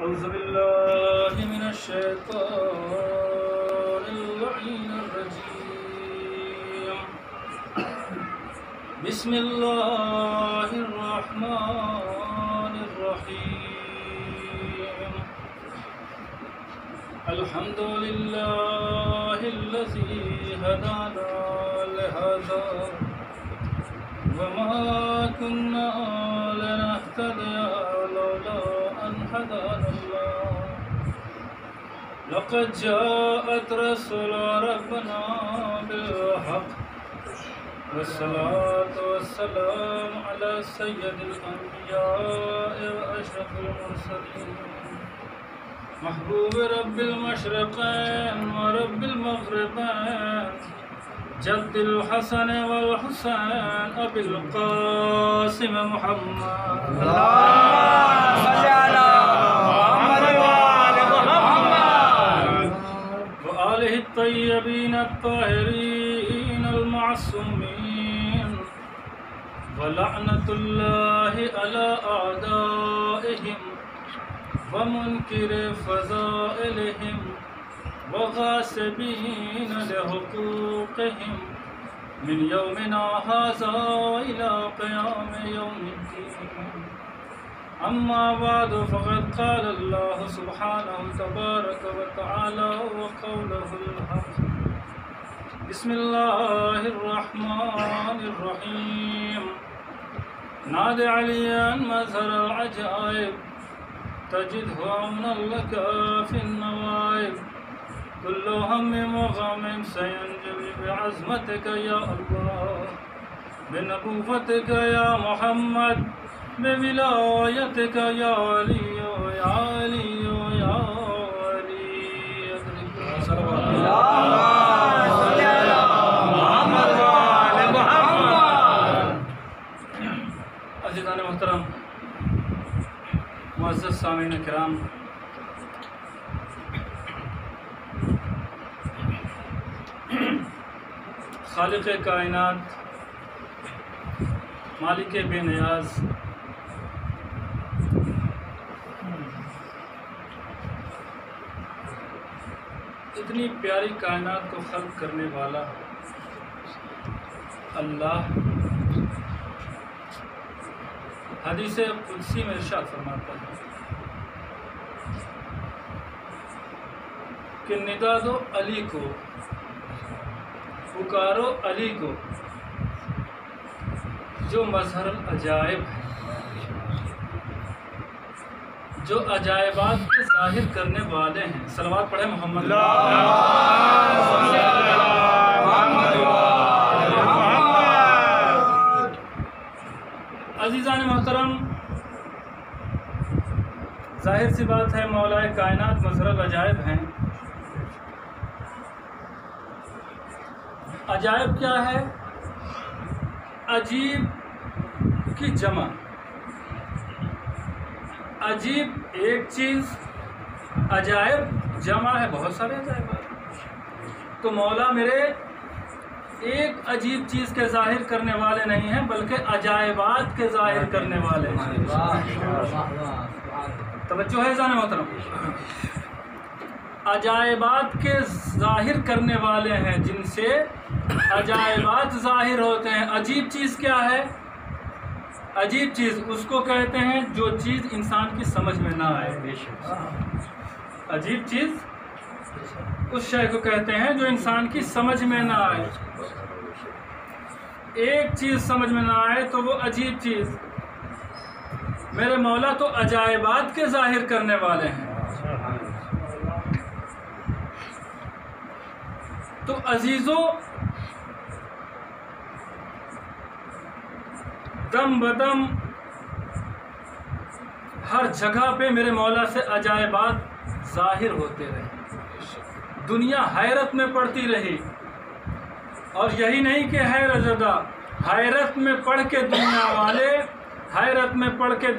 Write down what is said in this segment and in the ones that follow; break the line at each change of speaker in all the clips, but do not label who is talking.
أعوذ بالله من الشيطان اللعين الرجيم. بسم الله الرحمن الرحيم. الحمد لله الذي هدانا لهذا وما كنا لنهتدي لولا أن هدانا الله. لقد جاءت رسل ربنا بالحق والصلاة والسلام على سيد الأنبياء وأشرف المرسلين محبوب رب المشرقين ورب المغربين جد الحسن والحسين أبي القاسم محمد
اللهم صل على محمد وآل محمد
وآله الطيبين الطاهرين المعصومين ولعنة الله على أعدائهم ومنكر فضائلهم وغاصبين لحقوقهم من يومنا هذا إلى قيام يوم الدين. أما بعد فقد قال الله سبحانه تبارك وتعالى وقوله الحق. بسم الله الرحمن الرحيم. نادى عليا مظهر العجائب تجده أمنا لك في النوائب. كل هم وغم سينجلي بعزمتك يا الله، بنبوتك يا محمد، بولايتك يا علي يا علي يا علي.
اللهم صل على محمد وآل محمد.
عزیزان محترم، معزز سامعین کرام، خالق کائنات، مالک بے نیاز، اتنی پیاری کائنات کو خلق کرنے والا اللہ حدیث قدسی میں ارشاد فرماتا ہے کہ ندا دو علی کو، پکارو علی کو جو مظہر العجائب ہے، جو عجائبات کے ظاہر کرنے والے ہیں. صلوات پڑھیں محمد. عزیزان محترم، ظاہر سی بات ہے مولا کائنات مظہر العجائب ہیں. عجائب کیا ہے؟ عجیب کی جمع. عجیب ایک چیز، عجائب جمع ہے بہت سارے عجائبات. تو مولا میرے ایک عجیب چیز کے ظاہر کرنے والے نہیں ہیں بلکہ عجائبات کے ظاہر کرنے والے ہیں. توجہ ہے عزیزان محترم، عجائبات کے ظاہر کرنے والے ہیں جن سے عجائبات ظاہر ہوتے ہیں. عجیب چیز کیا ہے؟ عجیب چیز اس کو کہتے ہیں جو چیز انسان کی سمجھ میں نہ آئے. عجیب چیز اس شے کو کہتے ہیں جو انسان کی سمجھ میں نہ آئے. ایک چیز سمجھ میں نہ آئے تو وہ عجیب چیز. میرے مولا تو عجائبات کے ظاہر کرنے والے ہیں. تو عزیزو، دم بدم ہر جگہ پہ میرے مولا سے عجائبات ظاہر ہوتے رہے. دنیا حیرت میں پڑتی رہی، اور یہی نہیں کہ حیرت زدہ، حیرت میں پڑھ کے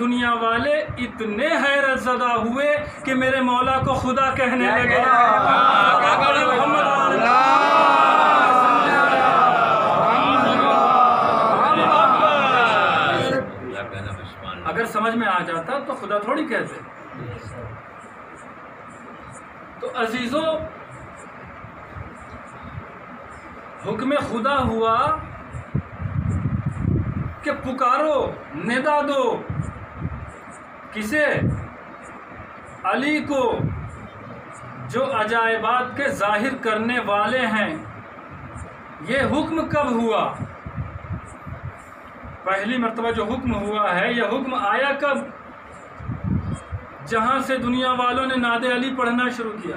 دنیا والے اتنے حیرت زدہ ہوئے کہ میرے مولا کو خدا کہنے لگے. اگر سمجھ میں آ جاتا تو خدا تھوڑی کہتے. تو عزیزوں حکم خدا ہوا کہ پکارو، ندا دو، کسے؟ علی کو، جو عجائبات کے ظاہر کرنے والے ہیں۔ یہ حکم کب ہوا؟ پہلی مرتبہ جو حکم ہوا ہے، یہ حکم آیا کب؟ جہاں سے دنیا والوں نے نعت علی پڑھنا شروع کیا۔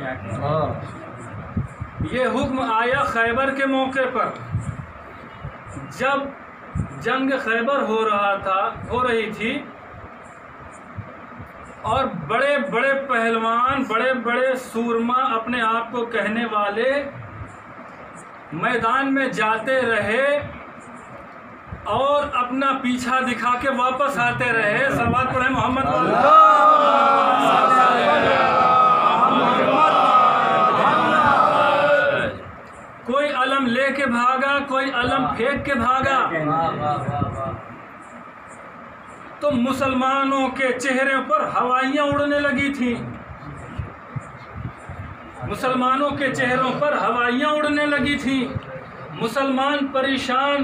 یہ حکم آیا خیبر کے موقع پر، جب جنگ خیبر ہو رہی تھی اور بڑے بڑے پہلوان، بڑے بڑے سورما، اپنے آپ کو کہنے والے میدان میں جاتے رہے اور اپنا پیچھا دکھا کے واپس آتے رہے۔ صلوات پڑھیں محمد کوئی علم لے کے بھاگا، کوئی علم پھینک کے بھاگا، تو مسلمانوں کے چہرے پر ہوائیاں اڑنے لگی تھیں، مسلمانوں کے چہروں پر ہوائیاں اڑنے لگی تھیں، مسلمان پریشان،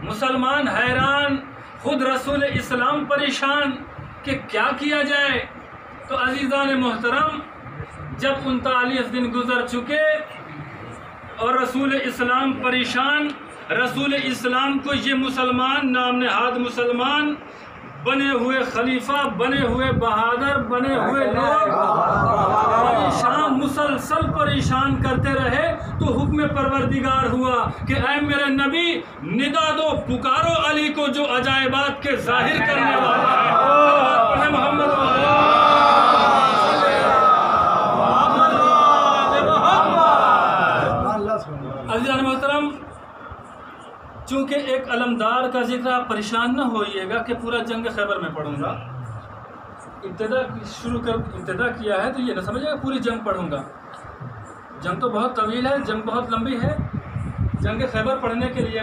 مسلمان حیران، خود رسول اسلام پریشان کہ کیا کیا جائے۔ تو عزیزان محترم، جب 39 دن گزر چکے اور رسول اسلام پریشان، رسول اسلام کو یہ مسلمان، نام نہاد مسلمان، بنے ہوئے خلیفہ، بنے ہوئے بہادر، بنے ہوئے لوگ پریشان، مسلسل پریشان کرتے رہے، تو حکم پروردگار ہوا کہ اے میرے نبی، ندا دو، پکارو علی کو جو عجائبات کے ظاہر کرنے والا ہے۔ محمد عزیزان محترم، چونکہ ایک علمدار کا ذکر، آپ پریشان نہ ہوئیے گا کہ پورا جنگ خیبر میں پڑھوں گا، ابتدا کیا ہے تو یہ نہ سمجھے گا پوری جنگ پڑھوں گا۔ جنگ تو بہت طویل ہے، جنگ بہت لمبی ہے۔ جنگ خیبر پڑھنے کے لیے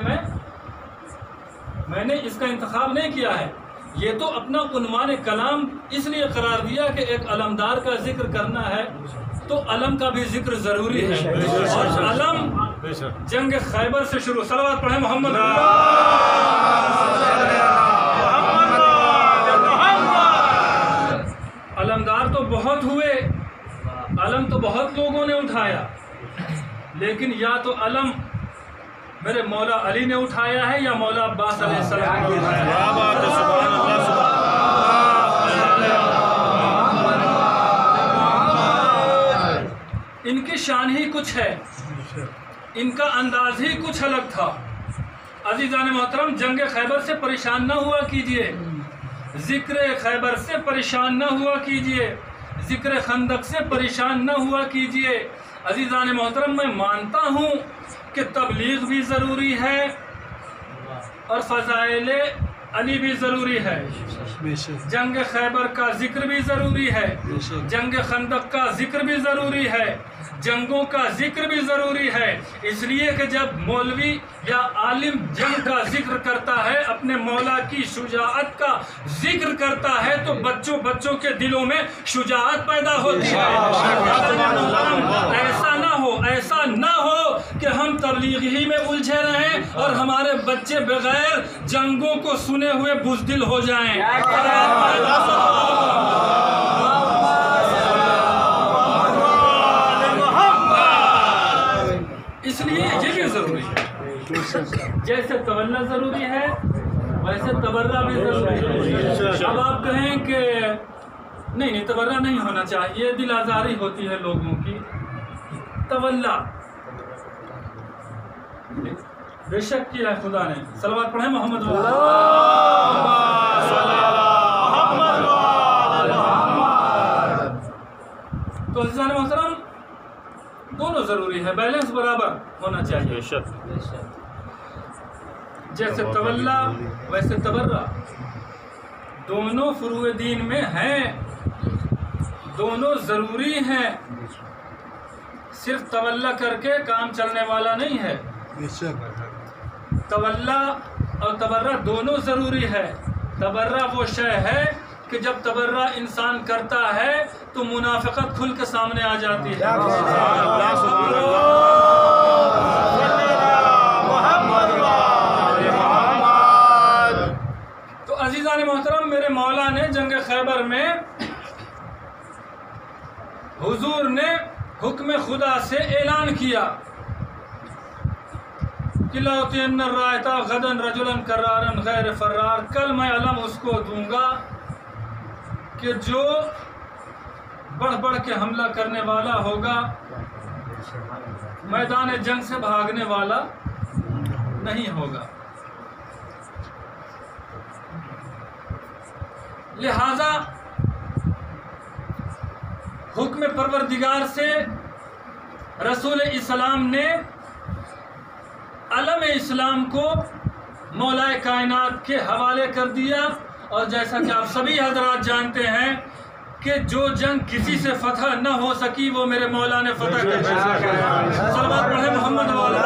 میں نے اس کا انتخاب نہیں کیا ہے، یہ تو اپنا عنوان کلام اس لیے قرار دیا کہ ایک علمدار کا ذکر کرنا ہے تو علم کا بھی ذکر ضروری ہے، اور علم جنگ خیبر سے شروع۔ صلوات پڑھیں محمد۔ علمدار تو بہت ہوئے، علم تو بہت لوگوں نے اٹھایا، لیکن یا تو علم میرے مولا علی نے اٹھایا ہے یا مولا عباس علیہ السلام نے اٹھایا ہے۔ ان کی شان ہی کچھ ہے، ان کا انداز ہی کچھ الگ تھا۔ عزیزان محترم، جنگ خیبر سے پریشان نہ ہوا کیجئے، ذکر خیبر سے پریشان نہ ہوا کیجئے، ذکر خندق سے پریشان نہ ہوا کیجئے۔ عزیزان محترم، میں مانتا ہوں کہ تبلیغ بھی ضروری ہے اور فضائل علی بھی ضروری ہے، جنگ خیبر کا ذکر بھی ضروری ہے، جنگ خندق کا ذکر بھی ضروری ہے، جنگوں کا ذکر بھی ضروری ہے، اس لیے کہ جب مولوی یا عالم جنگ کا ذکر کرتا ہے، اپنے مولا کی شجاعت کا ذکر کرتا ہے، تو بچوں کے دلوں میں شجاعت پیدا ہوتی ہے۔ ایسا نہ ہو کہ ہم تبلیغ ہی میں الجھے رہیں اور ہمارے بچے بغیر جنگوں کو سنے ہوئے بزدل ہو جائیں۔ اس لیے یہ بھی ضروری ہے، جیسے تولا ضروری ہے ویسے تبرہ بھی ضروری ہے۔ اب آپ کہیں کہ نہیں تبرہ نہیں ہونا چاہیے، دل آزاری ہوتی ہے لوگوں کی، تولا بے شک کیا ہے خدا نے۔ صلوات پڑھیں محمد۔ تو عزیزان محترم، دونوں ضروری ہے، بیلنس برابر ہونا چاہیے۔ جیسے تولا ویسے تبرہ، دونوں فروع دین میں ہیں، دونوں ضروری ہیں، صرف تولا کر کے کام چلنے والا نہیں ہے۔ تولا اور تبرہ دونوں ضروری ہے۔ تبرہ وہ شے ہے کہ کہ جب تبرہ انسان کرتا ہے تو منافقت کھل کے سامنے آ جاتی ہے. تو عزیزان محترم، میرے مولا نے جنگ خیبر میں حضور نے حکم خدا سے اعلان کیا کہ لَأُعْطِيَنَّ الرَّائِطَ غَدًا رَجُلًا كَرَّارًا غَيْرَ فَرَّارٍ، کل میں علم اس کو دوں گا کہ جو بڑھ بڑھ کے حملہ کرنے والا ہوگا، میدان جنگ سے بھاگنے والا نہیں ہوگا. لہذا حکم پروردگار سے رسول اسلام نے علم اسلام کو مولا کائنات کے حوالے کر دیا. اور جیسا کہ آپ سبھی حضرات جانتے ہیں کہ جو جنگ کسی سے فتح نہ ہو سکی وہ میرے مولا نے فتح کر دی. صلوات پڑھیں محمد والا.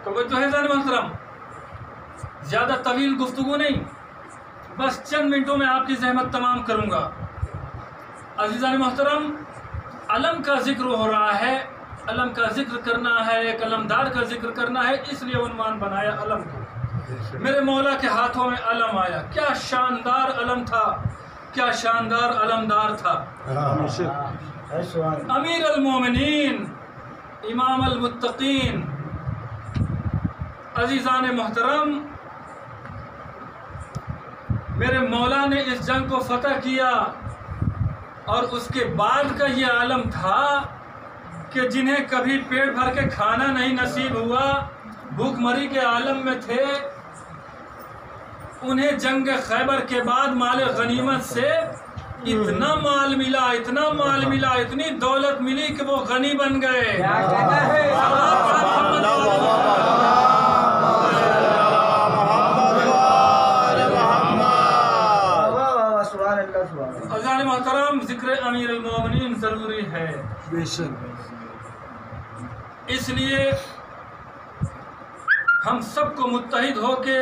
تو عزیزان محترم، زیادہ طویل گفتگو نہیں، بس چند منٹوں میں آپ کی زحمت تمام کروں گا. عزیزان محترم، علم کا ذکر ہو رہا ہے، علم کا ذکر کرنا ہے، ایک علمدار کا ذکر کرنا ہے، اس لیے عنوان بنایا علم کو. میرے مولا کے ہاتھوں میں علم آیا، کیا شاندار علم تھا، کیا شاندار علمدار تھا. امیر المومنین، امام المتقین. عزیزان محترم، میرے مولا نے اس جنگ کو فتح کیا اور اس کے بعد کا یہ عالم تھا کہ جنہیں کبھی پیٹ بھر کے کھانا نہیں نصیب ہوا، بھوک مری کے عالم میں تھے، انہیں جنگ خیبر کے بعد مال غنیمت سے اتنا مال ملا، اتنا مال ملا، اتنی دولت ملی کہ وہ غنی بن گئے. عزیزان محترم، ذکر امیر المومنین ضروری ہے. اس لیے ہم سب کو متحد ہو کے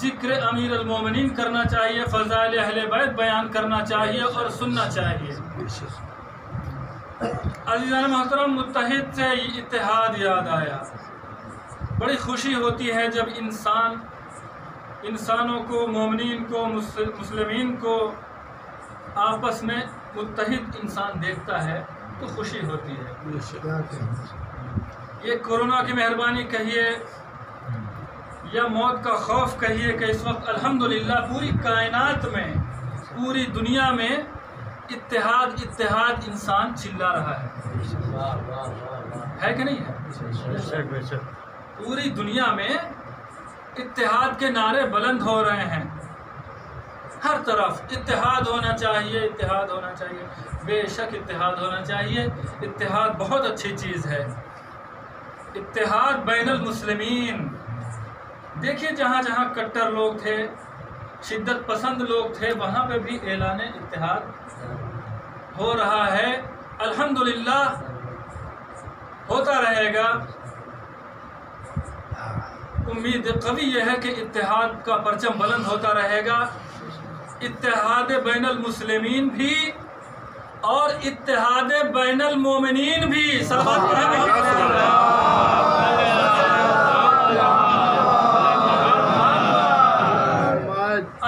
ذکر امیر المومنین کرنا چاہیے، فضائل اہل بیت بیان کرنا چاہیے اور سننا چاہیے. عزیزان محترم، متحد سے اتحاد یاد آیا. بڑی خوشی ہوتی ہے جب انسانوں کو، مومنین کو، مسلمین کو آپس میں متحد انسان دیکھتا ہے تو خوشی ہوتی ہے. یہ کورونا کی مہربانی کہیے یا موت کا خوف کہیے کہ اس وقت الحمدللہ پوری کائنات میں، پوری دنیا میں اتحاد اتحاد انسان چلا رہا ہے کہ نہیں ہے؟ پوری دنیا میں اتحاد کے نعرے بلند ہو رہے ہیں، ہر طرف اتحاد ہونا چاہیے، اتحاد ہونا چاہیے. بے شک اتحاد ہونا چاہیے. اتحاد بہت اچھی چیز ہے. اتحاد بین المسلمین. دیکھیے جہاں جہاں کٹر لوگ تھے، شدت پسند لوگ تھے، وہاں پہ بھی اعلان اتحاد ہو رہا ہے. الحمدللہ ہوتا رہے گا. امید قوی یہ ہے کہ اتحاد کا پرچم بلند ہوتا رہے گا. اتحاد بین المسلمین بھی اور اتحاد بین المومنین بھی. صلوات پڑھیں.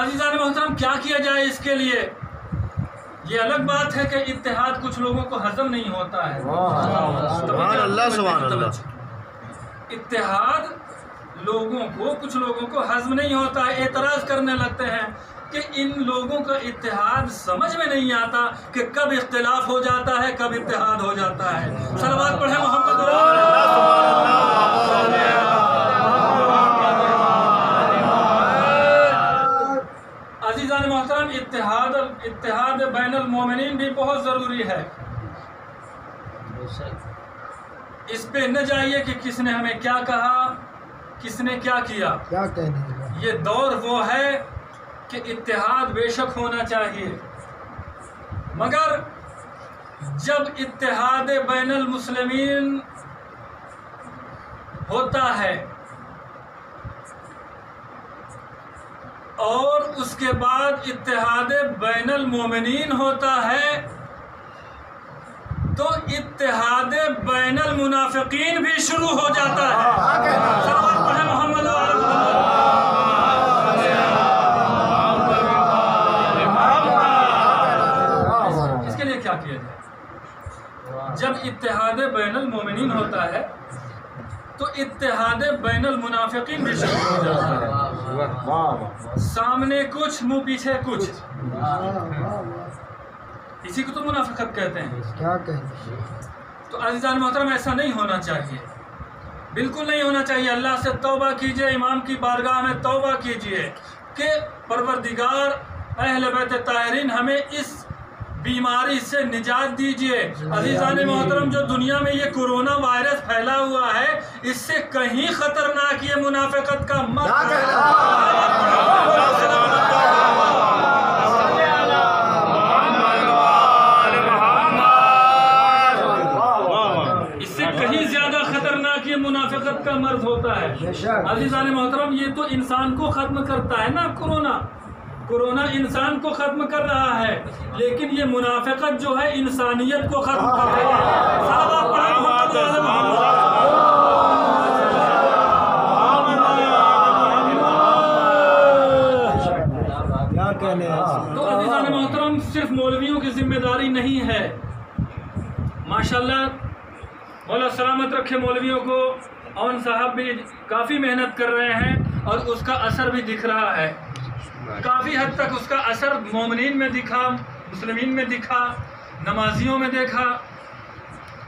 عزیزان محترم، کیا کیا جائے اس کے لیے؟ یہ الگ بات ہے کہ اتحاد کچھ لوگوں کو ہضم نہیں ہوتا ہے.
سبحان اللہ، سبحان اللہ.
اتحاد کچھ لوگوں کو ہضم نہیں ہوتا ہے، اعتراض کرنے لگتے ہیں کہ ان لوگوں کا اتحاد سمجھ میں نہیں آتا کہ کب اختلاف ہو جاتا ہے، کب اتحاد ہو جاتا ہے. صلوات پڑھیں محمد. عزیزان محترم، اتحاد بین المومنین بھی بہت ضروری ہے. اس پہ نہ جائیے کہ کس نے ہمیں کیا کہا، کس نے کیا کیا. یہ دور وہ ہے کہ اتحاد بے شک ہونا چاہیے، مگر جب اتحاد بین المسلمین ہوتا ہے اور اس کے بعد اتحاد بین المومنین ہوتا ہے تو اتحاد بین المنافقین بھی شروع ہو جاتا ہے. صلوات پڑھیں محمد وعلی محمد. اس کے لیے کیا کیا جائے؟ جب اتحاد بین المومنین ہوتا ہے تو اتحاد بین المنافقین بھی شروع ہو جاتا ہے. سامنے کچھ منہ پیچھے کچھ، اسی کو تو منافقت کہتے ہیں. تو عزیزان محترم ایسا نہیں ہونا چاہیے، بالکل نہیں ہونا چاہیے. اللہ سے توبہ کیجئے، امام کی بارگاہ میں توبہ کیجئے کہ پروردگار اہل بیت طاہرین ہمیں اس بیماری سے نجات دیجئے. عزیزان محترم جو دنیا میں یہ کورونا وائرس پھیلا ہوا ہے اس سے کہیں خطرناک یہ منافقت کا مرض ہے. اس سے کہیں زیادہ خطرناک یہ منافقت کا مرض ہوتا ہے. عزیزان محترم یہ تو انسان کو ختم کرتا ہے نا، کورونا انسان کو ختم کر رہا ہے، لیکن یہ منافقت جو ہے انسانیت کو ختم کر رہی ہے. صلوات پڑھیں محمد وعلی محمد. تو عزیزان محترم صرف مولویوں کی ذمہ داری نہیں ہے. ماشاءاللہ مولا سلامت رکھے مولویوں کو. اون صاحب بھی کافی محنت کر رہے ہیں اور اس کا اثر بھی دکھ رہا ہے. کافی حد تک اس کا اثر مومنین میں دکھا، مسلمین میں دکھا، نمازیوں میں دیکھا.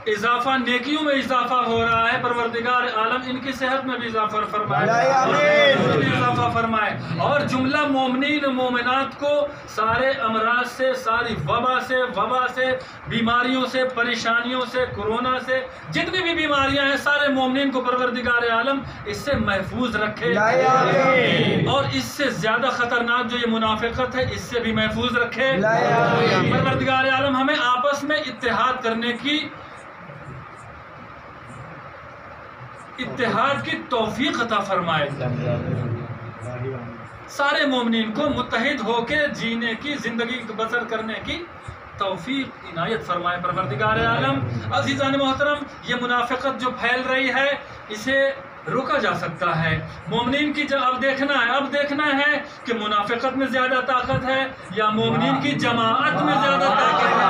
اضافہ نیکیوں میں اضافہ ہو رہا ہے. پروردگار عالم ان کی صحت میں بھی اضافہ فرمائے اور جملہ مومنین و مومنات کو سارے امراض سے، ساری وبا سے، بیماریوں سے، پریشانیوں سے، کورونا سے، جتنی بھی بیماریاں ہیں سارے مومنین کو پروردگار عالم اس سے محفوظ رکھے اور اس سے زیادہ خطرناک جو یہ منافقت ہے اس سے بھی محفوظ رکھے. پروردگار عالم ہمیں آپس میں اتحاد کرنے کی توفیق عطا فرمائے. سارے مومنین کو متحد ہو کے جینے کی، زندگی بسر کرنے کی توفیق عنایت فرمائے پروردگار عالم. عزیزان محترم یہ منافقت جو پھیل رہی ہے اسے روکا جا سکتا ہے. مومنین کی اب دیکھنا ہے کہ منافقت میں زیادہ طاقت ہے یا مومنین کی جماعت میں زیادہ طاقت ہے.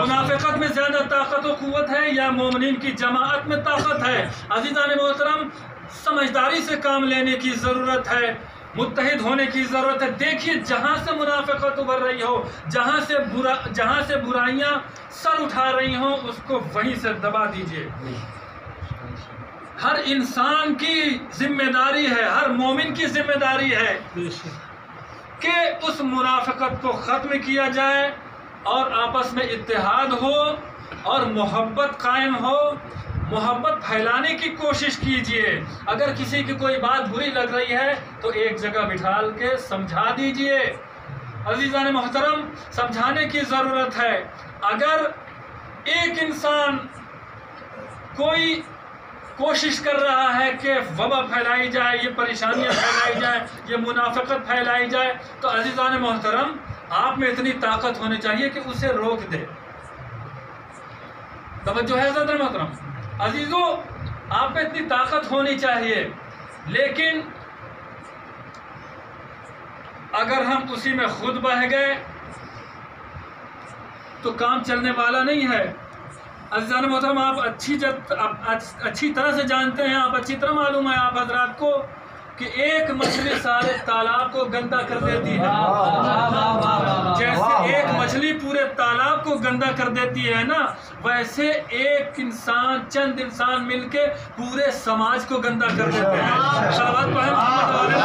منافقت میں زیادہ طاقت و قوت ہے یا مومنین کی جماعت میں طاقت ہے. عزیزان محترم سمجھداری سے کام لینے کی ضرورت ہے، متحد ہونے کی ضرورت ہے. دیکھیے جہاں سے منافقت ابھر رہی ہو، جہاں سے برائیاں سر اٹھا رہی ہوں اس کو وہیں سے دبا دیجئے. ہر انسان کی ذمہ داری ہے، ہر مومن کی ذمہ داری ہے کہ اس منافقت کو ختم کیا جائے اور آپس میں اتحاد ہو اور محبت قائم ہو. محبت پھیلانے کی کوشش کیجئے. اگر کسی کی کوئی بات بری لگ رہی ہے تو ایک جگہ بٹھال کے سمجھا دیجئے. عزیزان محترم سمجھانے کی ضرورت ہے. اگر ایک انسان کوئی کوشش کر رہا ہے کہ وبا پھیلائی جائے، یہ پریشانیاں پھیلائی جائے، یہ منافقت پھیلائی جائے تو عزیزان محترم آپ میں اتنی طاقت ہونی چاہیے کہ اسے روک دے. توجہ ہے عزیزان محترم؟ عزیزو آپ میں اتنی طاقت ہونی چاہیے، لیکن اگر ہم اسی میں خود بہہ گئے تو کام چلنے والا نہیں ہے. عزیزان محترم آپ اچھی طرح سے جانتے ہیں، آپ اچھی طرح معلوم ہے آپ حضرات کو کہ ایک مچھلی سارے تالاب کو گندا کر دیتی ہے. جیسے ایک مچھلی پورے تالاب کو گندا کر دیتی ہے نا، ویسے ایک انسان، چند انسان مل کے پورے سماج کو گندا کر دیتے ہیں. صلوات پڑھیں محمد وعلی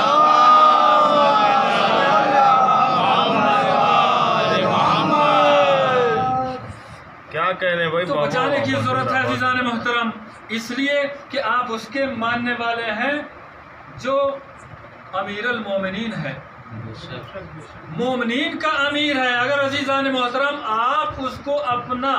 کیا کہنے بھائی.
تو بچانے کی ضرورت ہے عزیزان محترم، اس لیے کہ آپ اس کے ماننے والے ہیں جو امیر المومنین ہے. مومنین کا امیر ہے. اگر عزیزان محترم آپ اس کو اپنا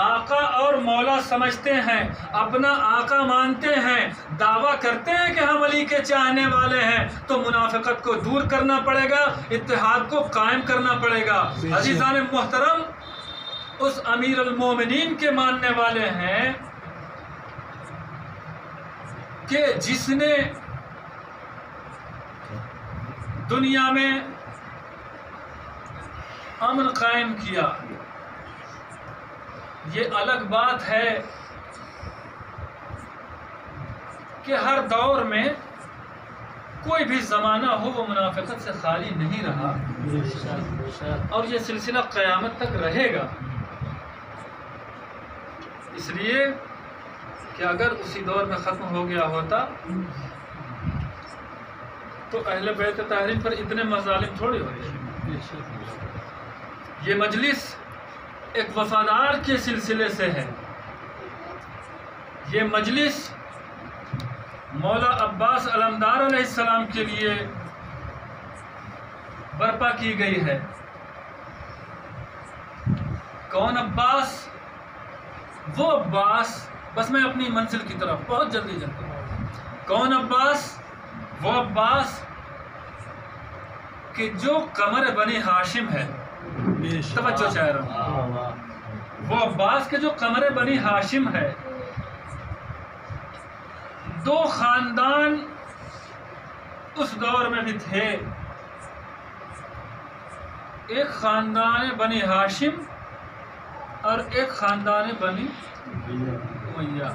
آقا اور مولا سمجھتے ہیں، اپنا آقا مانتے ہیں، دعویٰ کرتے ہیں کہ ہم علی کے چاہنے والے ہیں، تو منافقت کو دور کرنا پڑے گا، اتحاد کو قائم کرنا پڑے گا. عزیزان محترم اس امیر المومنین کے ماننے والے ہیں کہ جس نے دنیا میں امن قائم کیا. یہ الگ بات ہے کہ ہر دور میں کوئی بھی زمانہ ہو وہ منافقت سے خالی نہیں رہا، اور یہ سلسلہ قیامت تک رہے گا. اس لیے کہ اگر اسی دور میں ختم ہو گیا ہوتا تو اہل بیت طاہرین پر اتنے مظالم تھوڑی ہوتے. یہ مجلس ایک وفادار کے سلسلے سے ہے. یہ مجلس مولا عباس علمدار علیہ السلام کے لیے برپا کی گئی ہے. کون عباس؟ وہ عباس، بس میں اپنی منزل کی طرف بہت جلدی جلدی. کون عباس؟ وہ عباس کہ جو قمر بنی ہاشم ہے. توجہ چاہ رہا ہوں. وہ عباس کے جو قمر بنی ہاشم ہے. دو خاندان اس دور میں بھی تھے، ایک خاندان بنی ہاشم اور ایک خاندان بنی امیہ.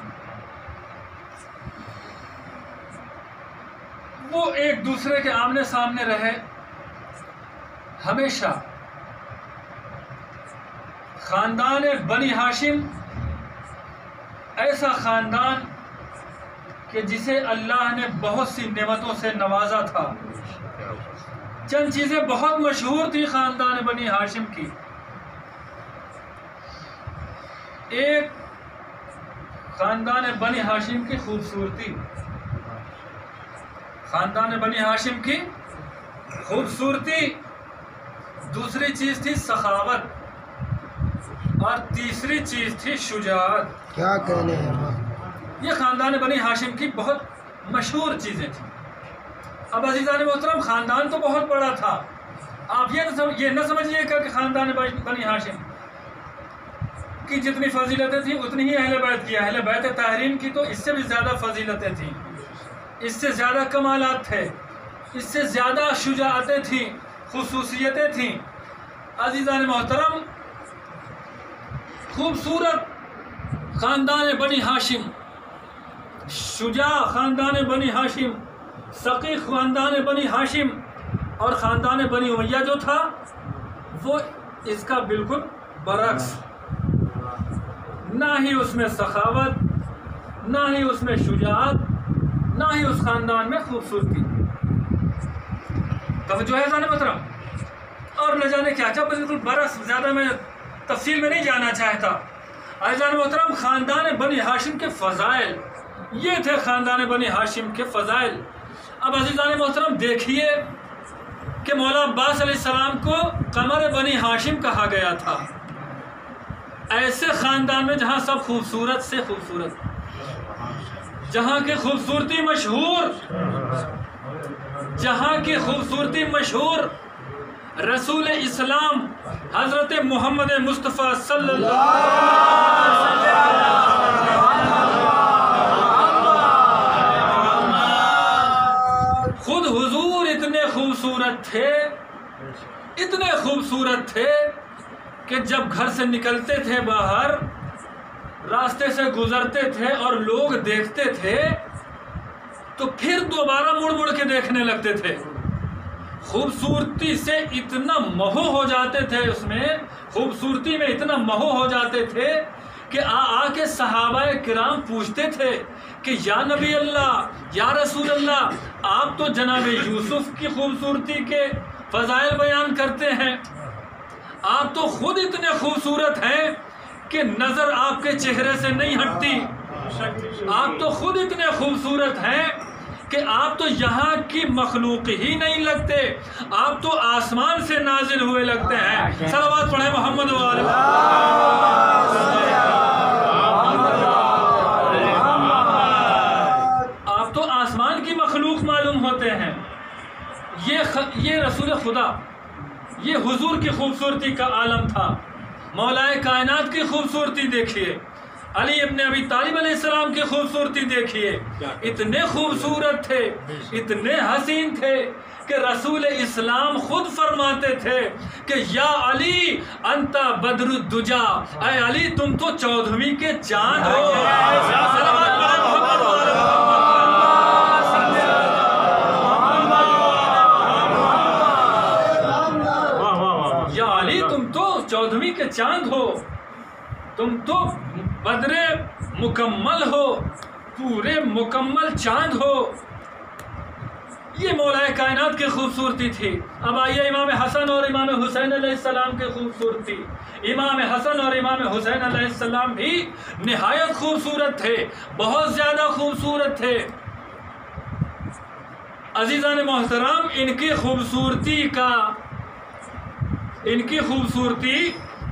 وہ ایک دوسرے کے آمنے سامنے رہے ہمیشہ. خاندان بنی ہاشم ایسا خاندان کہ جسے اللہ نے بہت سی نعمتوں سے نوازا تھا. چند چیزیں بہت مشہور تھی خاندان بنی ہاشم کی. ایک خاندان بنی ہاشم کی خوبصورتی، خاندان بنی ہاشم کی خوبصورتی. دوسری چیز تھی سخاوت، اور تیسری چیز تھی شجاعت.
کیا کہنے ہیں؟
یہ خاندان بنی ہاشم کی بہت مشہور چیزیں تھیں. اب عزیزان محترم خاندان تو بہت بڑا تھا. آپ یہ نہ سمجھیے کہ خاندان بنی ہاشم کی جتنی فضیلتیں تھیں اتنی ہی اہل بیت کی. اہل بیت طاہرین کی تو اس سے بھی زیادہ فضیلتیں تھیں، اس سے زیادہ کمالات تھے، اس سے زیادہ شجاعتیں تھیں، خصوصیتیں تھیں. عزیزان محترم خوبصورت خاندان بنی ہاشم، شجاع خاندان بنی ہاشم، سقی خاندان بنی ہاشم، اور خاندان بنی امیہ جو تھا وہ اس کا بالکل برعکس. نہ ہی اس میں سخاوت، نہ ہی اس میں شجاعت، نہ ہی اس خاندان میں خوبصورتی. توجہ ہے عزیزان محترم. اور نہ جانے کیا کیا بالکل برعکس. زیادہ میں تفصیل میں نہیں جانا چاہتا. عزیزان محترم خاندان بنی ہاشم کے فضائل یہ تھے. خاندان بنی ہاشم کے فضائل. اب عزیزان محترم دیکھیے کہ مولا عباس علیہ السلام کو قمر بنی ہاشم کہا گیا تھا. ایسے خاندان میں جہاں سب خوبصورت سے خوبصورت، جہاں کی خوبصورتی مشہور، جہاں کی خوبصورتی مشہور رسول اسلام حضرت محمد مصطفیٰ صلی اللہ علیہ وسلم خود حضور اتنے خوبصورت تھے، اتنے خوبصورت تھے کہ جب گھر سے نکلتے تھے باہر، راستے سے گزرتے تھے اور لوگ دیکھتے تھے تو پھر دوبارہ مڑ مڑ کے دیکھنے لگتے تھے. خوبصورتی سے اتنا مہو ہو جاتے تھے، اس میں خوبصورتی میں اتنا مہو ہو جاتے تھے کہ آ کے صحابہ کرام پوچھتے تھے کہ یا نبی اللہ، یا رسول اللہ، آپ تو جناب یوسف کی خوبصورتی کے فضائل بیان کرتے ہیں، آپ تو خود اتنے خوبصورت ہیں کہ نظر آپ کے چہرے سے نہیں ہٹتی، آپ تو خود اتنے خوبصورت ہیں کہ آپ تو یہاں کی مخلوق ہی نہیں لگتے، آپ تو آسمان سے نازل ہوئے لگتے ہیں۔ صلوات پڑھیں محمد وآلہ۔ آپ تو آسمان کی مخلوق معلوم ہوتے ہیں۔ یہ رسول خدا، یہ حضور کی خوبصورتی کا عالم تھا۔ مولا کائنات کی خوبصورتی دیکھیے، علی ابن ابی طالب علیہ السلام کی خوبصورتی دیکھیے، اتنے خوبصورت تھے، اتنے حسین تھے کہ رسول اسلام خود فرماتے تھے کہ یا علی انت بدر الدجا، اے علی تم تو 14ویں کے چاند ہو۔ یا علی تم تو 14ویں کے چاند ہو، تم تو بدر مکمل ہو، پورے مکمل چاند ہو۔ یہ مولا کائنات کی خوبصورتی تھی۔ اب آئیے امام حسن اور امام حسین علیہ السلام کی خوبصورتی۔ امام حسن اور امام حسین علیہ السلام بھی نہایت خوبصورت تھے، بہت زیادہ خوبصورت تھے۔ عزیزان محترم، ان کی خوبصورتی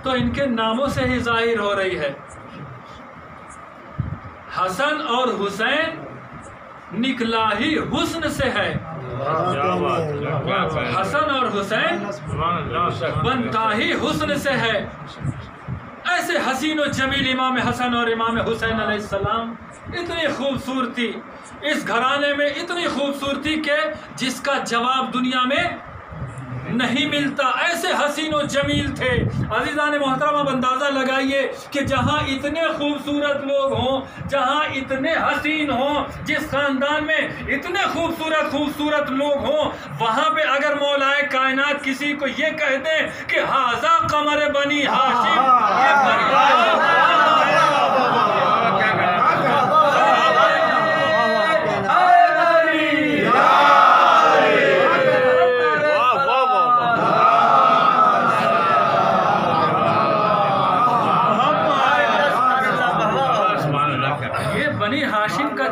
تو ان کے ناموں سے ہی ظاہر ہو رہی ہے۔ حسن اور حسین نکلا ہی حسن سے ہے، حسن اور حسین بنتا ہی حسن سے ہے۔ ایسے حسین و جمیل امام حسن اور امام حسین علیہ السلام، اتنی خوبصورتی اس گھرانے میں، اتنی خوبصورتی کہ جس کا جواب دنیا میں نہیں ملتا، ایسے حسین و جمیل تھے۔ عزیزان محترم، اب اندازہ لگائیے کہ جہاں اتنے خوبصورت لوگ ہوں، جہاں اتنے حسین ہوں، جس خاندان میں اتنے خوبصورت لوگ ہوں، وہاں پہ اگر مولا کائنات کسی کو یہ کہہ دیں کہ ھذا قمر بنی ہاشم،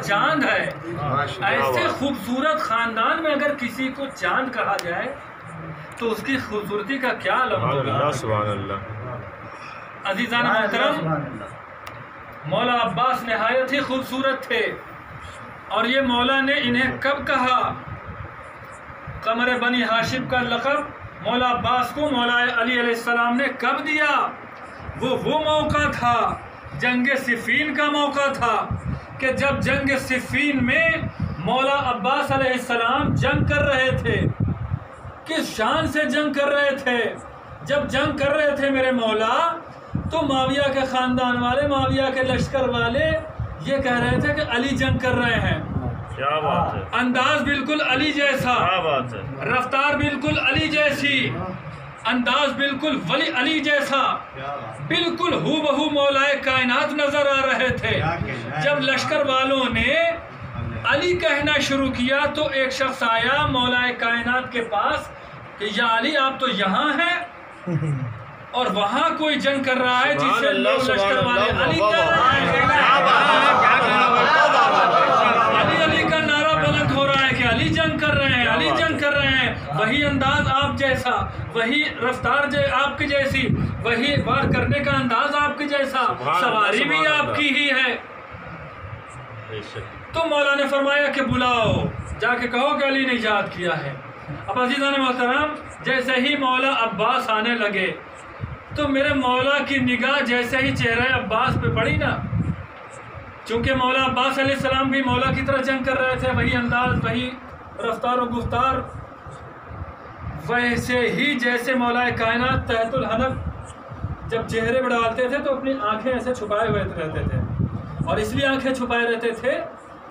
چاند ہے، ایسے خوبصورت خاندان میں اگر کسی کو چاند کہا جائے تو اس کی خوبصورتی کا کیا عالم ہوگا۔
سبحان اللہ۔
عزیزان محترم، مولا عباس نہایت ہی خوبصورت تھے، اور یہ مولا نے انہیں کب کہا؟ قمر بنی ہاشم کا لقب مولا عباس کو مولا علی علیہ السلام نے کب دیا؟ وہ موقع تھا، جنگ صفین کا موقع تھا، کہ جب جنگ صفین میں مولا عباس علیہ السلام جنگ کر رہے تھے۔ کس شان سے جنگ کر رہے تھے؟ جب جنگ کر رہے تھے میرے مولا، تو معاویہ کے خاندان والے، معاویہ کے لشکر والے یہ کہہ رہے تھے کہ علی جنگ کر رہے ہیں۔
کیا بات ہے،
انداز بالکل علی جیسا،
کیا بات ہے،
رفتار بالکل علی جیسی، انداز بالکل ولی علی جیسا، بالکل ہو بہو مولا کائنات نظر آ رہے تھے۔ جب لشکر والوں نے علی کہنا شروع کیا تو ایک شخص آیا مولا کائنات کے پاس کہ یا علی آپ تو یہاں ہیں اور وہاں کوئی جنگ کر رہا ہے جس سے لوگ لشکر والے علی کہہ رہے ہیں، علی کا نعرہ بلند ہو رہا ہے کہ علی جنگ کر رہے ہیں، علی جنگ کر رہے ہیں۔ وہی انداز آپ جیسا، وہی رفتار آپ کی جیسی، وہی وار کرنے کا انداز آپ کی جیسا، سواری بھی آپ کی ہی ہے۔ تو مولا نے فرمایا کہ بلاؤ، جا کے کہو کہ علی نے یاد کیا ہے۔ اب عزیزان محترم، جیسے ہی مولا عباس آنے لگے تو میرے مولا کی نگاہ جیسے ہی چہرہ عباس پہ پڑی نا، چونکہ مولا عباس علیہ السلام بھی مولا کی طرح جنگ کر رہے تھے، وہی انداز، وہی رفتار و گفتار، ویسے ہی جیسے مولا کائنات تحت الحنک جب چہرے پہ ڈالتے تھے تو اپنی آنکھیں ایسے چھپائے ہوئے رہتے تھے، اور اس لیے آنکھیں چھپائے رہتے تھے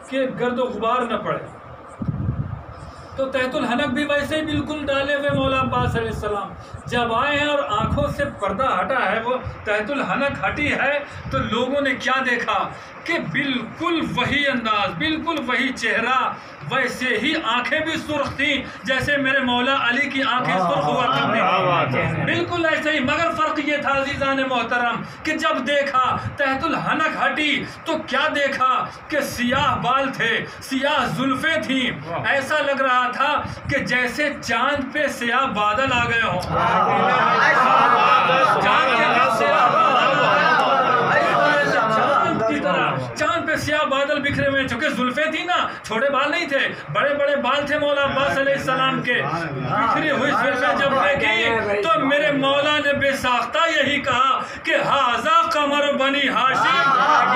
کہ گرد و غبار نہ پڑے۔ تو تحت الحنک بھی ویسے ہی بالکل ڈالے ہوئے مولا عباس علیہ السلام جب آئے ہیں اور آنکھوں سے پردہ ہٹا ہے، وہ تحت الحنک ہٹی ہے، تو لوگوں نے کیا دیکھا کہ بالکل وہی انداز، بالکل وہی چہرہ ویسے ہی آنکھیں بھی سرخ تھیں جیسے میرے مولا علی کی آنکھیں سرخ ہوا کرتی تھیں، بالکل ایسے ہی، مگر فرق یہ تھا عزیزان محترم کہ جب دیکھا تحت الحنک ہٹی تو کیا دیکھا کہ سیاہ بال تھے، سیاہ زلفیں تھیں، ایسا لگ رہا تھا کہ جیسے چاند پہ سیاہ بادل آ گئے ہوں، چاند پہ سیاہ بادل بکھرے ہوئے، چونکہ زلفیں تھی نا، چھوٹے بال نہیں تھے، بڑے بڑے بال تھے مولا عباس علیہ السلام کے، بکھری ہوئی زلفیں جب دیکھی تو میرے مولا نے بے ساختہ یہی کہا کہ ھذا قمر بنی ہاشم،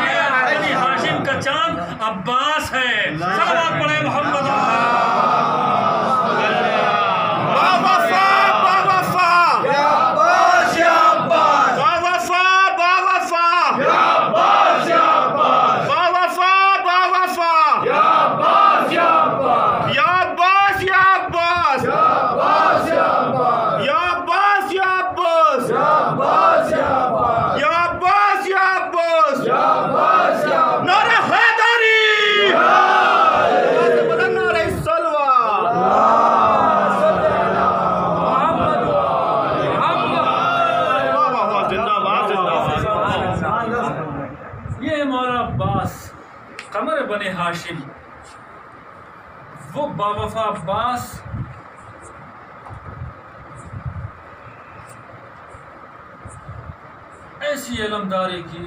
یہ بنی ہاشم کا چاند عباس ہے۔ صلوات پڑھیں محمد قمر بنی ہاشم، وہ باوفا عباس ایسی علمداری کی،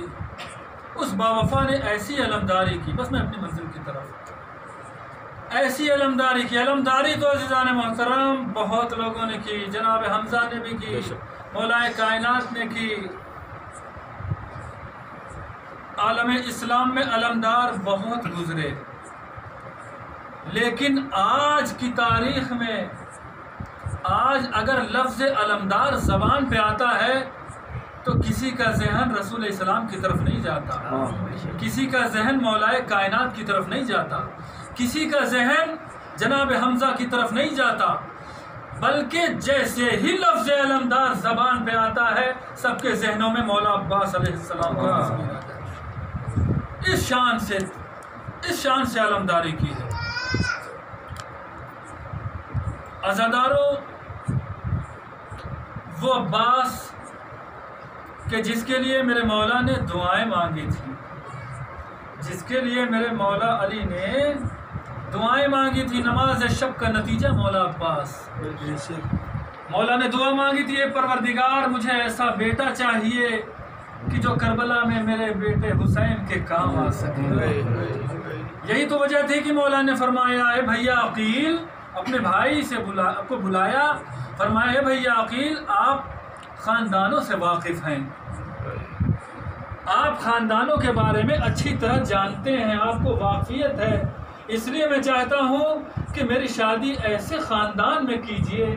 اس باوفا نے ایسی علمداری کی، بس میں اپنی منزل کی طرف، ایسی علمداری کی، علمداری تو عزیزان محترم بہت لوگوں نے کی، جناب حمزہ نے بھی کی، مولا کائنات نے کی، عالم اسلام میں علمدار بہت گزرے، لیکن آج کی تاریخ میں آج اگر لفظ علمدار زبان پہ آتا ہے تو کسی کا ذہن رسول اسلام کی طرف نہیں جاتا، کسی کا ذہن مولا کائنات کی طرف نہیں جاتا، کسی کا ذہن جناب حمزہ کی طرف نہیں جاتا، بلکہ جیسے ہی لفظ علمدار زبان پہ آتا ہے سب کے ذہنوں میں مولا عباس علیہ السلام کا تصویر آتا ہے۔ اس شان سے علمداری کی ہے۔ عزاداروں، وہ عباس کہ جس کے لیے میرے مولا نے دعائیں مانگی تھی، جس کے لیے میرے مولا علی نے دعائیں مانگی تھی، نماز شب کا نتیجہ مولا عباس، مولا نے دعا مانگی تھی، اے پروردگار مجھے ایسا بیٹا چاہیے کہ جو کربلا میں میرے بیٹے حسین کے کام آ سکے۔ یہی تو وجہ تھی کہ مولا نے فرمایا اے بھیا عقیل، اپنے بھائی سے کو بلایا، فرمایا اے بھیا عقیل آپ خاندانوں سے واقف ہیں، آپ خاندانوں کے بارے میں اچھی طرح جانتے ہیں، آپ کو واقفیت ہے، اس لیے میں چاہتا ہوں کہ میری شادی ایسے خاندان میں کیجئے،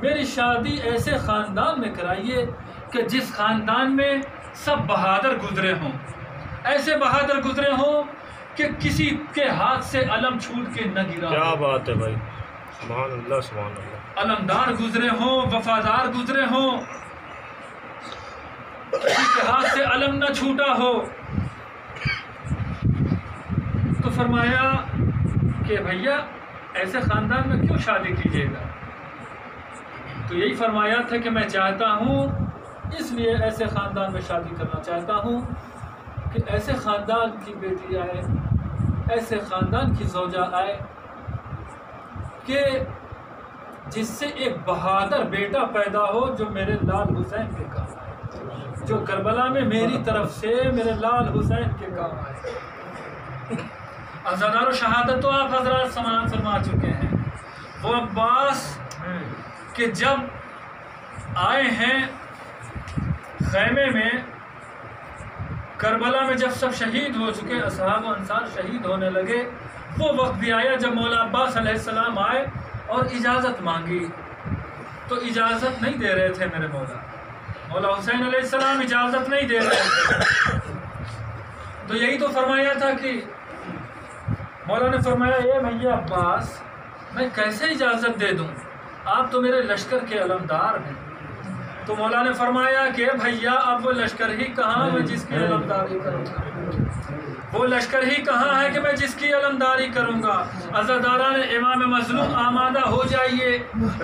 میری شادی ایسے خاندان میں کرائیے کہ جس خاندان میں سب بہادر گزرے ہوں، ایسے بہادر گزرے ہوں کہ کسی کے ہاتھ سے علم چھوٹ کے نہ گرا۔
کیا بات ہے بھائی، سبحان اللہ سبحان اللہ۔
علمدار گزرے ہوں، وفادار گزرے ہوں، کسی کے ہاتھ سے علم نہ چھوٹا ہو۔ تو فرمایا کہ بھیا ایسے خاندان میں کیوں شادی کیجیے گا؟ تو یہی فرمایا تھا کہ میں چاہتا ہوں، اس لیے ایسے خاندان میں شادی کرنا چاہتا ہوں کہ ایسے خاندان کی بیٹی آئے، ایسے خاندان کی زوجہ آئے کہ جس سے ایک بہادر بیٹا پیدا ہو جو میرے لال حسین کے کام آئے، جو کربلا میں میری طرف سے میرے لال حسین کے کام آئے۔ عزادار و شہادت تو آپ حضرات سماعت فرما چکے ہیں۔ وہ عباس کہ جب آئے ہیں خیمے میں، کربلا میں جب سب شہید ہو چکے، اصحاب و انصار شہید ہونے لگے، وہ وقت بھی آیا جب مولا عباس علیہ السلام آئے اور اجازت مانگی، تو اجازت نہیں دے رہے تھے میرے مولا حسین علیہ السلام، اجازت نہیں دے رہے تھے۔ تو یہی تو فرمایا تھا کہ مولا نے فرمایا اے بھیا عباس میں کیسے اجازت دے دوں، آپ تو میرے لشکر کے علمدار ہیں۔ تو مولا نے فرمایا کہ بھیا اب وہ لشکر ہی کہاں میں جس کی علمداری کروں گا۔ وہ لشکر ہی کہاں ہے کہ میں جس کی علمداری کروں گا۔ عزاداران امام مظلوم آمادہ ہو جائیے،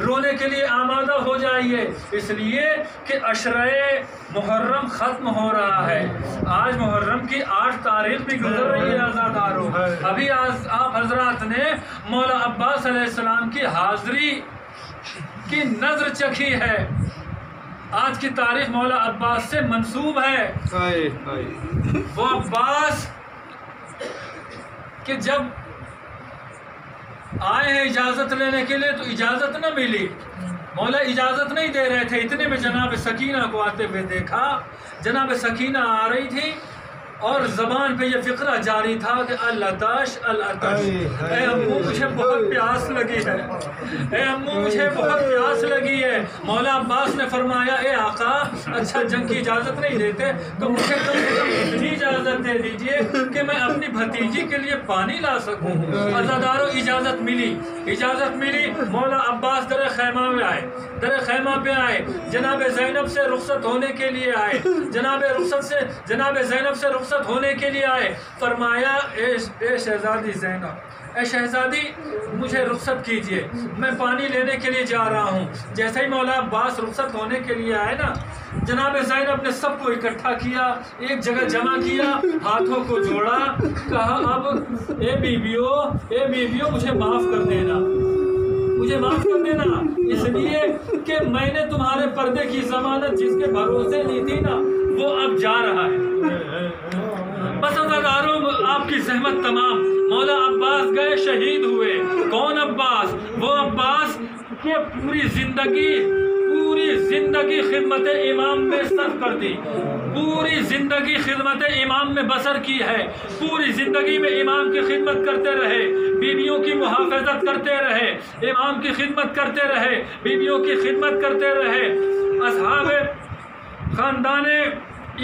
رونے کے لیے آمادہ ہو جائیے، اس لیے کہ عشرہ محرم ختم ہو رہا ہے۔ آج محرم کی 8 تاریخ بھی گزر رہی ہے عزاداروں۔ ابھی آپ حضرات نے مولا عباس علیہ السلام کی حاضری کی نظر چکھی ہے۔ آج کی تاریخ مولا عباس سے منسوب ہے۔ وہ عباس کہ جب آئے ہیں اجازت لینے کے لیے تو اجازت نہ ملی، مولا اجازت نہیں دے رہے تھے، اتنے میں جناب سکینہ کو آتے ہوئے دیکھا۔ جناب سکینہ آ رہی تھی اور زبان پہ یہ فقرہ جاری تھا کہ العطش العطش، اے امو مجھے بہت پیاس لگی ہے، اے امو مجھے بہت پیاس لگی ہے۔ مولا عباس نے فرمایا اے آقا اچھا جنگ کی اجازت نہیں دیتے تو مجھے کم سے کم اتنی اجازت دے دیجئے کہ میں اپنی بھتیجی کے لیے پانی لا سکوں۔ عزاداروں اجازت ملی، اجازت ملی۔ مولا عباس در خیمہ میں آئے، در خیمہ پہ آئے، جناب زینب سے رخصت ہونے کے لیے آئے، جناب زینب سے رخصت ہونے کے لیے آئے۔ فرمایا اے شہزادی زینب، اے شہزادی مجھے رخصت کیجئے، میں پانی لینے کے لیے جا رہا ہوں۔ جیسے ہی مولا عباس رخصت ہونے کے لیے آئے نا، جناب زینب نے سب کو اکٹھا کیا، ایک جگہ جمع کیا، ہاتھوں کو جوڑا، کہا اب اے بیویوں مجھے معاف کر دینا، مجھے معاف کر دینا، اس لیے کہ میں نے تمہارے پردے کی ضمانت جس کے بھروسے لی تھی نا وہ اب جا رہا ہے۔ بس عزاداروں آپ کی زحمت تمام، مولا عباس گئے شہید ہوئے۔ کون عباس؟ وہ عباس کہ پوری زندگی خدمت امام میں صرف کر دی، پوری زندگی خدمت امام میں بسر کی ہے، پوری زندگی میں امام کی خدمت کرتے رہے، بیویوں کی محافظت کرتے رہے، امام کی خدمت کرتے رہے، بیویوں کی خدمت کرتے رہے، اصحاب خاندان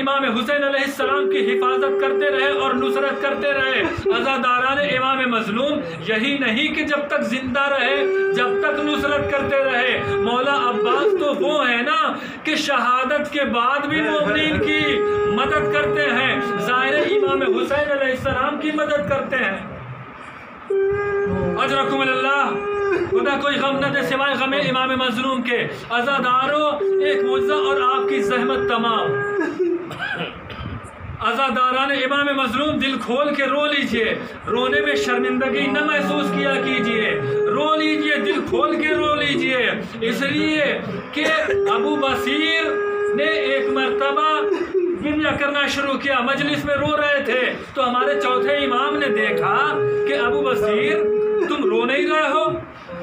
امام حسین علیہ السلام کی حفاظت کرتے رہے اور نصرت کرتے رہے۔ عزاداران امام مظلوم یہی نہیں کہ جب تک زندہ رہے، جب تک نصرت کرتے رہے۔ مولا عباس تو وہ ہے نا کہ شہادت کے بعد بھی مومنین کی مدد کرتے ہیں، ظاہر امام حسین علیہ السلام کی مدد کرتے ہیں۔ اجرکم اللہ، خدا کوئی غم نہ دے سوائے غم امام مظلوم کے۔ عزاداروں ایک معجزہ اور آپ کی زحمت تمام۔ عزاداران امام مظلوم دل کھول کے رو لیجئے، رونے میں شرمندگی نہ محسوس کیا کیجئے، رو لیجئے، دل کھول کے رو لیجئے، اس لیے کہ ابو بصیر نے ایک مرتبہ گریہ کرنا شروع کیا، مجلس میں رو رہے تھے تو ہمارے چوتھے امام نے دیکھا کہ ابو بصیر تم رو نہیں رہے ہو۔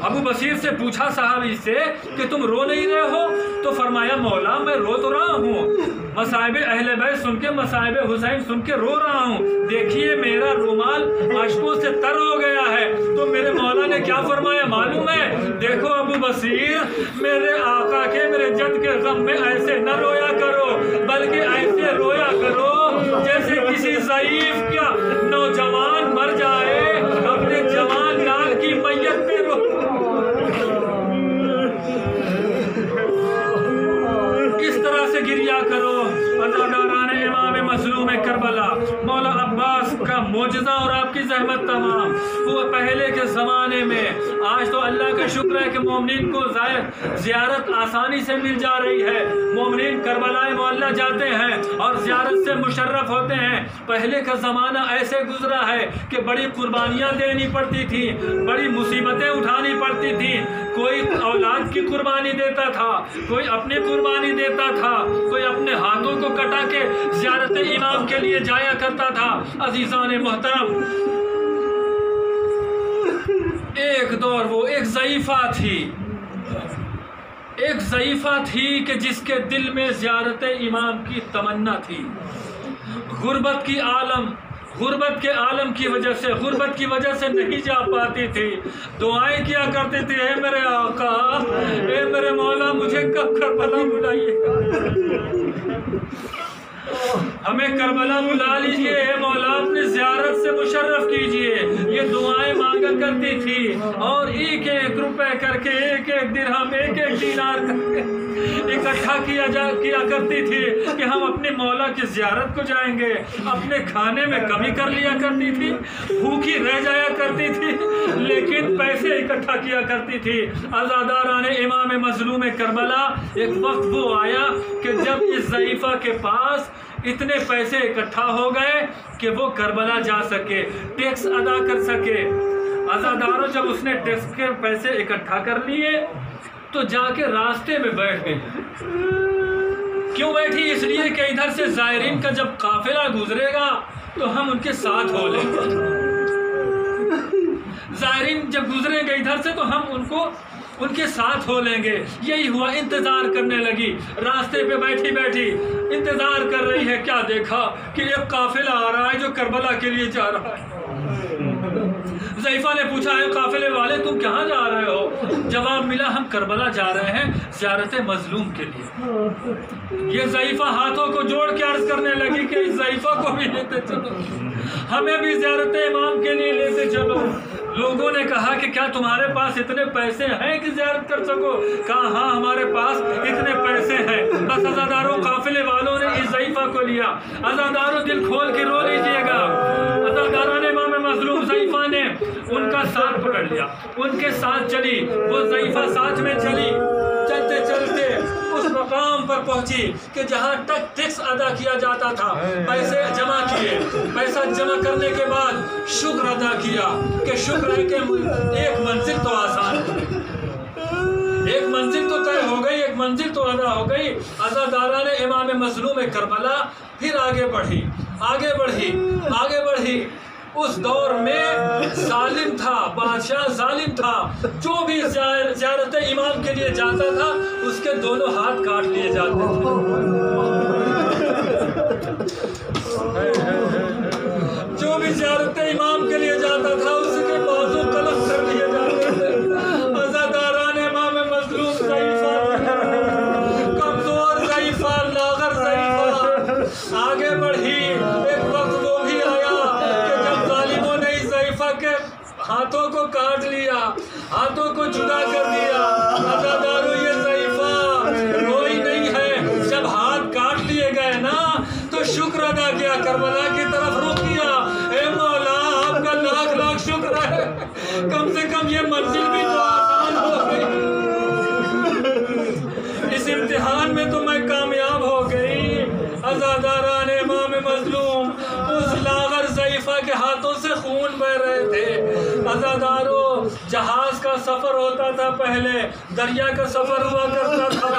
ابو بصیر سے پوچھا صحابی سے کہ تم رو نہیں رہے ہو؟ تو فرمایا مولا میں رو تو رہا ہوں، مصائب اہل بیت سن کے، مصائب حسین سن کے رو رہا ہوں، دیکھیے میرا رومال اشکوں سے تر ہو گیا ہے۔ تو میرے مولا نے کیا فرمایا معلوم ہے؟ دیکھو ابو بصیر، میرے آقا کے، میرے جد کے غم میں ایسے نہ رویا کرو، بلکہ ایسے رویا کرو جیسے کسی ضعیف کا نوجوان مر جائے، اپنے جوان لال کی میت پہ رو، اس طرح سے گریہ کرو۔ عزاداران امام مظلوم کربلا، مولا عباس کا معجزہ اور آپ کی زحمت تمام۔ وہ پہلے کے زمانے میں، آج تو اللہ کا شکر ہے کہ مومنین کو زیارت آسانی سے مل جا رہی ہے، مومنین کربلا معلیٰ جاتے ہیں اور زیارت سے مشرف ہوتے ہیں۔ پہلے کا زمانہ ایسے گزرا ہے کہ بڑی قربانیاں دینی پڑتی تھیں، بڑی مصیبتیں اٹھانی پڑتی تھیں، کوئی اولاد کی قربانی دیتا تھا، کوئی اپنی قربانی دیتا تھا، کوئی اپنے ہاتھوں کو کٹا کے زیارت امام کے لیے جایا کرتا تھا۔ عزیزان محترم، ایک دور وہ ایک ضعیفہ تھی کہ جس کے دل میں زیارت امام کی تمنا تھی، غربت کے عالم کی وجہ سے نہیں جا پاتی تھی، دعائیں کیا کرتے تھے، اے میرے آقا، اے میرے مولا، مجھے کب کربلا بلائیے گا، ہمیں کربلا بلا لیجئے، اے مولا اپنی زیارت سے مشرف کیجئے۔ یہ دعائیں مانگا کرتی تھی اور ایک ایک روپے کر کے، ایک ایک درہم، ایک ایک دینار کر کے ایک اکٹھا کیا کرتی تھی کہ ہم اپنے مولا کی زیارت کو جائیں گے، اپنے کھانے میں کمی کر لیا کرتی تھی، بھوکی رہ جایا کرتی تھی، لیکن پیسے اکٹھا کیا کرتی تھی۔ عزاداران امام مظلوم کربلا، ایک وقت وہ آیا کہ جب اس ضعیفہ کے پاس اتنے پیسے اکٹھا ہو گئے کہ وہ کربلا جا سکے، ٹیکس ادا کر سکے۔ عزاداروں جب اس نے ٹیکس کے پیسے اکٹھا کر لیے تو جا کے راستے میں بیٹھ گئی۔ کیوں بیٹھی؟ اس لیے کہ ادھر سے زائرین کا جب قافلہ گزرے گا تو ہم ان کے ساتھ ہو لیں گے، زائرین جب گزریں گے ادھر سے تو ہم ان کے ساتھ ہو لیں گے۔ یہی ہوا، انتظار کرنے لگی، راستے پہ بیٹھی بیٹھی انتظار کر رہی ہے۔ کیا دیکھا کہ ایک قافلہ آ رہا ہے جو کربلا کے لیے جا رہا ہے۔ ضعیفہ نے پوچھا، ہے قافلے والے تم کہاں جا رہے ہو؟ جواب ملا، ہم کربلا جا رہے ہیں زیارت مظلوم کے لیے۔ یہ ضعیفہ ہاتھوں کو جوڑ کے عرض کرنے لگی کہ اس ضعیفہ کو بھی لیتے چلو، ہمیں بھی زیارت امام کے لیے لیتے چلو۔ لوگوں نے کہا کہ کیا تمہارے پاس اتنے پیسے ہیں کہ زیارت کر سکو؟ کہا ہاں ہمارے پاس اتنے پیسے ہیں۔ بس عزاداروں قافلے والوں نے اس ضعیفہ کو لیا۔ عزاداروں دل کھول کے رو لیجئے گا، عزاداران امام مظلوم ضعیفہ نے ان کا ساتھ پکڑ لیا، ان کے ساتھ چلی، وہ ضعیفہ ساتھ میں چلی۔ چلتے چلتے اس مقام پر پہنچی کہ جہاں تک ٹیکس ادا کیا جاتا تھا، پیسے جمع کیے، پیسہ جمع کرنے کے بعد شکر ادا کیا کہ شکر ہے کہ ایک منزل تو آسان ہے، ایک منزل تو طے ہو گئی، ایک منزل تو ادا ہو گئی۔ عزاداران امام مظلوم کربلا پھر آگے بڑھی، آگے بڑھی، آگے بڑھی۔ اس دور میں ظالم تھا، بادشاہ ظالم تھا، جو بھی زیارت امام کے لیے جاتا تھا اس کے دونوں ہاتھ کاٹ لیے جاتے تھے۔ جو بھی زیارت امام کے لیے جاتا تھا اس کے بازو قلم کر لیے جاتے تھے۔ عزاداران امام مظلوم ضعیفہ، کمزور ضعیفہ، لاغر ضعیفہ آگے بڑھی۔ ایک وقت وہ بھی آیا کہ جب ظالموں نے اس ضعیفہ کے ہاتھوں کو کاٹ لیا، ہاتھوں کو جدا کر دیا۔ عزاداروں یہ ضعیفہ کوئی نہیں ہے، جب ہاتھ کاٹ لیے گئے نا تو شکر ادا کیا، کربلا کی طرف رخ کیا، اے مولا آپ کا لاکھ لاکھ شکر ہے، کم سے کم یہ منزل بھی تو آسان ہو گئی، اس امتحان میں تو میں کامیاب ہو گئی۔ عزاداران امام مظلوم اس لاغر ضعیفہ کے ہاتھوں سے خون بہ رہے تھے۔ عزاداروں جہاز کا سفر ہوتا تھا، پہلے دریا کا سفر ہوا کرتا تھا،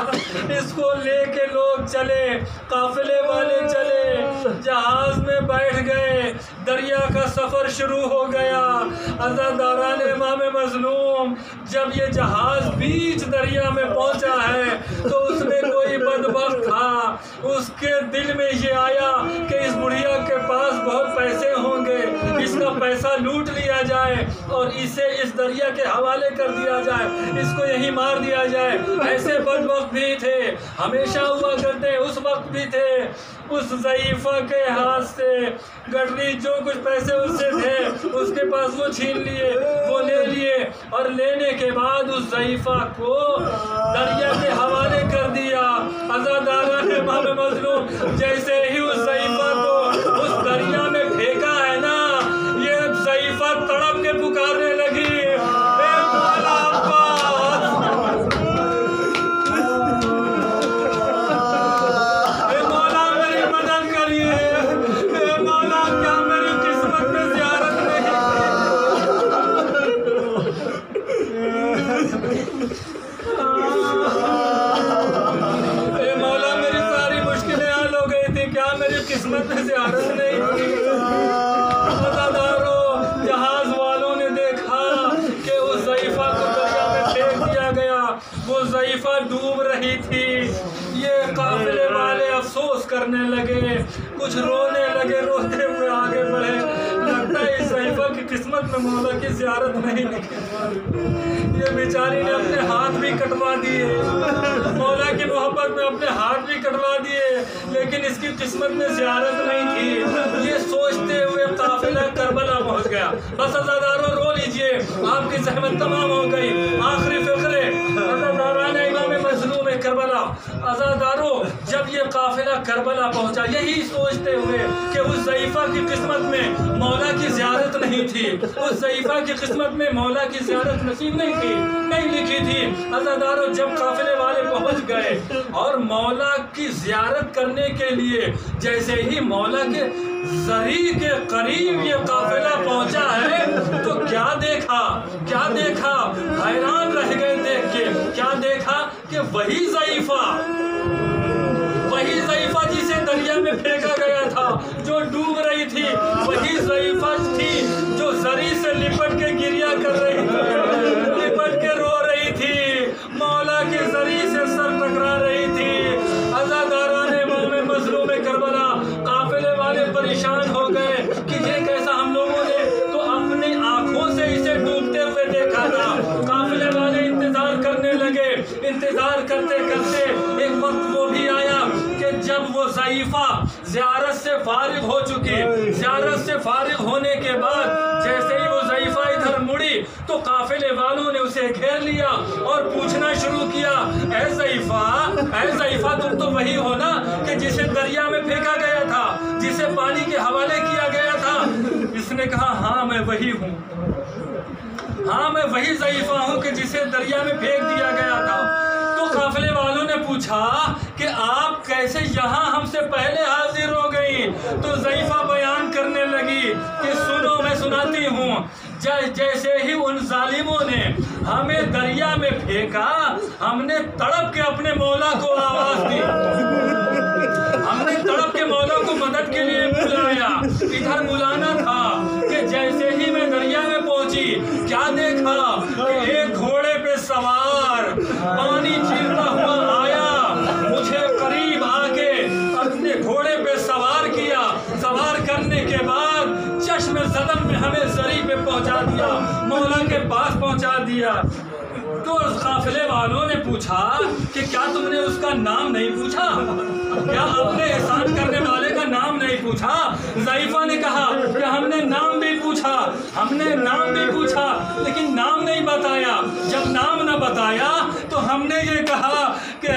اس کو لے کے لوگ چلے، قافلے والے چلے، جہاز میں بیٹھ گئے، دریا کا سفر شروع ہو گیا۔ عزاداران امام مظلوم جب یہ جہاز بیچ دریا میں پہنچا ہے تو اس میں کوئی بدبخت تھا، اس کے دل میں یہ آیا کہ اس بڑھیا کے پاس بہت پیسے ہوں گے، اس کا پیسہ لوٹ لیا جائے اور اسے اس دریا کے حوالے کر دیا جائے، اس کو یہی مار دیا جائے۔ ایسے بدبخت بھی تھے، ہمیشہ ہوا کرتے، اس وقت بھی تھے۔ اس ضعیفہ کے ہاتھ سے گٹری جو کچھ پیسے اس سے تھے اس کے پاس وہ چھین لیے، وہ لے لیے، اور لینے کے بعد اس ضعیفہ کو دریا کے حوالے کر دیا۔ عزاداران امام مظلوم جیسے ہی اس ضعیفہ کو اس دریا میں پھینکا ہے نا، یہ ضعیفہ تڑپ کے پکارنے لگی، اے مولا عباس، اے مولا میری مدد کریے، اے مولا کیا میری قسمت میں زیارت نہیں؟ اے مولا میری ساری مشکلیں حل ہو گئی تھی، کیا میری قسمت میں زیارت نہیں تھی؟ عزاداروں جہاز والوں نے دیکھا کہ اس ضعیفہ کو دریا میں پھینک دیا گیا، وہ ضعیفہ ڈوب رہی تھی۔ یہ قافلے والے افسوس کرنے لگے، کچھ رونے لگے، روتے ہوئے آگے بڑھے، لگتا ہے اس ضعیفہ کی قسمت میں مولا کی زیارت نہیں لکھی، یہ بیچاری نے اپنے ہاتھ بھی کٹوا دیے، مولا کی محبت میں اپنے ہاتھ بھی کٹوا دیے، لیکن اس کی قسمت میں زیارت نہیں تھی۔ یہ سوچتے ہوئے قافلہ کربلا پہنچ گیا۔ بس عزاداروں رو لیجئے، آپ کی زحمت تمام ہو گئی۔ آخری فقرے عزاداران امام مظلوم کربلا، عزاداروں جب یہ قافلہ کربلا پہنچا، یہی سوچتے ہوئے کہ اس ضعیفہ کی قسمت میں مولا کی زیارت نہیں تھی، اس ضعیفہ کی قسمت میں مولا کی زیارت نصیب نہیں تھی، نہیں لکھی تھی۔ عزاداروں جب قافلے والے پہنچ گئے اور مولا کی زیارت کرنے کے لیے جیسے ہی مولا کے زری کے قریب یہ قافلہ پہنچا ہے تو کیا دیکھا، حیران رہ گئے دیکھ کے۔ کیا دیکھا کہ وہی ضعیفہ جسے دریا میں پھینکا گیا تھا، جو ڈوب رہی تھی، وہی ضعیفہ تھی جو زری سے لپٹ کے گریا کر رہی تھی، لپٹ کے رو رہی تھی، مولا کے زری سے سر ٹکرا رہی تھی۔ عزاداران امام مظلوم کربلا، قافلے والے پریشان ہو گئے کہ یہ کیسا، ہم لوگوں نے تو اپنی آنکھوں سے اسے ڈوبتے ہوئے دیکھا تھا۔ قافلے والے انتظار کرنے لگے، انتظار کرتے کرتے ایک وقت وہ بھی آیا کہ جب وہ ضعیفہ زیارت سے فارغ ہو چکی، زیارت سے فارغ ہونے کے بعد جیسے ہی وہ ضعیفہ ادھر مڑی تو قافلے والوں نے اسے گھیر لیا اور پوچھنا شروع کیا، اے ضعیفہ تم تو وہی ہو نا کہ جسے دریا میں پھینکا گیا تھا، جسے پانی کے حوالے کیا گیا تھا؟ اس نے کہا ہاں میں وہی ہوں، ہاں میں وہی ضعیفہ ہوں کہ جسے دریا میں پھینک دیا گیا تھا۔ تو قافلے والوں نے پوچھا کہ آپ کیسے یہاں ہم سے پہلے حاضر ہو گئی؟ تو ضعیفہ بیان کرنے لگی کہ سنو میں سناتی ہوں، جیسے ہی ان ظالموں نے ہمیں دریا میں پھینکا، ہم نے تڑپ کے اپنے مولا کو آواز دی، ہم نے تڑپ کے مولا کو مدد کے لیے بلایا۔ ادھر بلانا تھا کہ جیسے ہی میں دریا میں پہنچی، کیا دیکھا کہ ایک گھوڑے پہ سوار پانی چیرتا ہوا آیا، مجھے قریب آ کے اپنے گھوڑے پہ سوار کیا، سوار کرنے کے بعد چشم زدم میں ہمیں زری پہ پہنچا دیا، مولا کے پاس پہنچا دیا۔ تو اس قافلے والوں نے پوچھا کہ کیا تم نے اس کا نام نہیں پوچھا؟ کیا اپنے احسان کرنے والے کا نام نہیں پوچھا؟ ضعیفہ نے کہا کہ ہم نے نام بھی پوچھا، لیکن نام نہیں بتایا۔ جب نام نہ بتایا تو ہم نے یہ کہا کہ